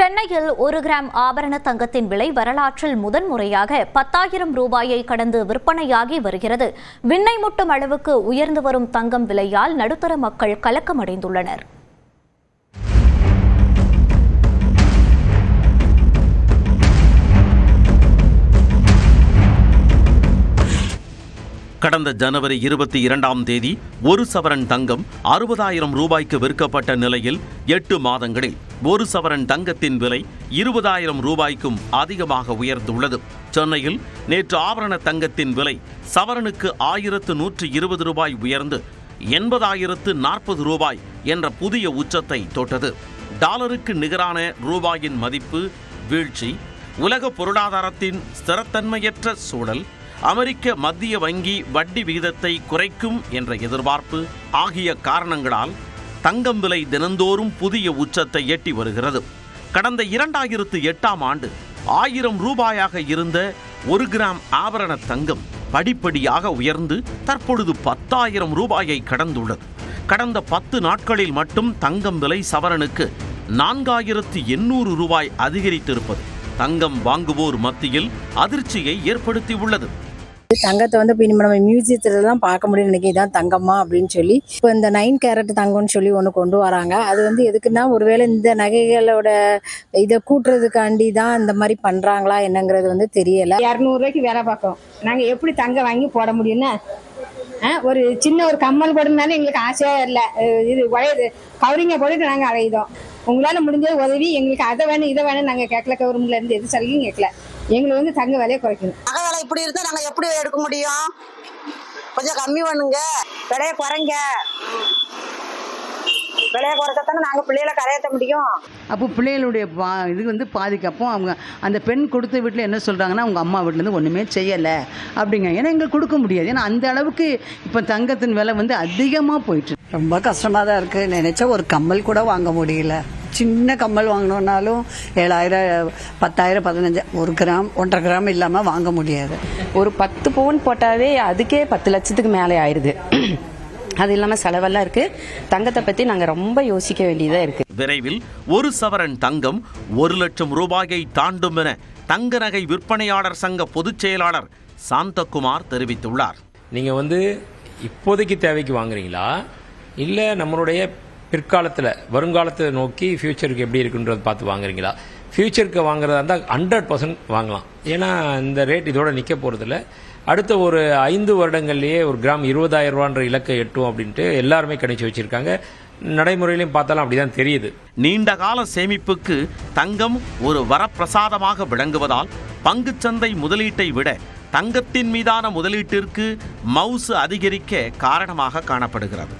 சென்னையில் 1 கிராம் ஆபரண தங்கத்தின் விலை வரலாற்றில் முதன்முறையாக 10,000 ரூபாயை கடந்து விற்பனையாகி வருகிறது. விண்ணை முட்டும் அளவுக்கு உயர்ந்து வரும் தங்கம் விலையால் நடுத்தர மக்கள் கலக்கமடைந்துள்ளனர். கடந்த ஜனவரி 22ஆம் தேதி 1 சவரன் தங்கம் 60,000 ரூபாய்க்கு விற்கப்பட்ட நிலையில் 8 மாதங்களில் 1 சவரன் தங்கத்தின் விலை 20,000 ரூபாய்க்கும் அதிகமாக உயர்ந்துள்ளது. சென்னையில் நேற்று ஆபரண தங்கத்தின் விலை சவரனுக்கு 1,120 ரூபாய் உயர்ந்து 80,040 ரூபாய் என்ற புதிய உச்சத்தை தொட்டது. டாலருக்கு நிகரான ரூபாயின் மதிப்பு வீழ்ச்சி, உலக பொருளாதாரத்தின் ஸ்திரத்தன்மையற்ற சூழல், அமெரிக்க மத்திய வங்கி வட்டி விகிதத்தை குறைக்கும் என்ற எதிர்பார்ப்பு ஆகிய காரணங்களால் தங்கம் விலை தினந்தோறும் புதிய உச்சத்தை எட்டி வருகிறது. கடந்த 2008ஆம் ஆண்டு 1000 ரூபாயாக இருந்த 1 கிராம் ஆபரண தங்கம் படிப்படியாக உயர்ந்து தற்பொழுது 10,000 ரூபாயை கடந்துள்ளது. கடந்த 10 நாட்களில் மட்டும் தங்கம் விலை சவரனுக்கு 4,800 ரூபாய் அதிகரித்திருப்பது தங்கம் வாங்குவோர் மத்தியில் அதிர்ச்சியை ஏற்படுத்தியுள்ளது. தங்கத்தை வந்து இப்போ நம்ம மியூசியத்துலலாம் பார்க்க முடியும். நினைக்க இதான் தங்கம்மா அப்படின்னு சொல்லி இப்போ இந்த 9 கேரட் தங்கம்னு சொல்லி ஒன்று கொண்டு வராங்க. அது வந்து எதுக்குன்னா ஒருவேளை இந்த நகைகளோட இதை கூட்டுறதுக்காண்டி தான் இந்த மாதிரி பண்ணுறாங்களா என்னங்கிறது வந்து தெரியலை. 200 ரூபாய்க்கு வேலை பார்க்கோம். நாங்கள் எப்படி தங்கம் வாங்கி போட முடியும்னா ஒரு சின்ன ஒரு கம்மல் போடுறதுனால எங்களுக்கு ஆசையாக இல்லை. இது உழையுது கவரிங்க போட்டுட்டு நாங்கள் அழைதோம். உங்களால் முடிஞ்சது உதவி எங்களுக்கு அதை வேணும் இதை வேணும் நாங்கள் கேட்கல. கவர்மெண்ட்ல இருந்து எது சலுகையும் கேட்கல. எங்களுக்கு வந்து தங்க விலையை குறைக்கணும். நகை விலை இப்படி இருந்தால் நாங்கள் எப்படி எடுக்க முடியும்? கொஞ்சம் கம்மி பண்ணுங்க, விலையை குறைங்க. விலையை குறைச்சாத்தானே நாங்கள் பிள்ளைகளை கரையத்த முடியும். அப்போ பிள்ளைகளுடைய இது வந்து பாதிக்கப்போ அவங்க அந்த பெண் கொடுத்த வீட்டில் என்ன சொல்கிறாங்கன்னா அவங்க அம்மா வீட்டிலேருந்து ஒன்றுமே செய்யலை அப்படிங்க. ஏன்னா எங்களுக்கு கொடுக்க முடியாது. ஏன்னா அந்த அளவுக்கு இப்போ தங்கத்தின் விலை வந்து அதிகமாக போயிட்டு ரொம்ப கஷ்டமாக தான் இருக்குது. நினச்சா ஒரு கம்மல் கூட வாங்க முடியல. சின்ன கம்மல் வாங்கினோன்னாலும் 7,000, 10,000, 15, 1 கிராம் 1.5 கிராம் இல்லாமல் வாங்க முடியாது. ஒரு 10 பவுன் போட்டாவே அதுக்கே 10 லட்சத்துக்கு மேலே ஆயிடுது. அது இல்லாமல் செலவெல்லாம் இருக்குது. தங்கத்தை பற்றி நாங்கள் ரொம்ப யோசிக்க வேண்டியதாக இருக்குது. விரைவில் 1 சவரன் தங்கம் 1 லட்சம் ரூபாயை தாண்டும் என தங்க நகை விற்பனையாளர் சங்க பொதுச் செயலாளர் சாந்தகுமார் தெரிவித்துள்ளார். நீங்கள் வந்து இப்போதைக்கு தேவைக்கு வாங்குறீங்களா, இல்லை நம்மளுடைய பிற்காலத்தில் வருங்காலத்தை நோக்கி ஃபியூச்சருக்கு எப்படி இருக்குன்றதை பார்த்து வாங்குறீங்களா? ஃபியூச்சருக்கு வாங்குறதா இருந்தால் 100% வாங்கலாம். ஏன்னா இந்த ரேட் இதோட நிற்க போகிறதில்ல. அடுத்த ஒரு 5 வருடங்கள்லேயே 1 கிராம் 20,000 ரூபான்ற இலக்கை எட்டும் அப்படின்ட்டு எல்லாருமே கணிச்சு வச்சிருக்காங்க. நடைமுறையிலையும் பார்த்தாலும் அப்படிதான் தெரியுது. நீண்ட கால சேமிப்புக்கு தங்கம் ஒரு வரப்பிரசாதமாக விளங்குவதால் பங்குச்சந்தை முதலீட்டை விட தங்கத்தின் மீதான முதலீட்டிற்கு மவுசு அதிகரிக்க காரணமாக காணப்படுகிறது.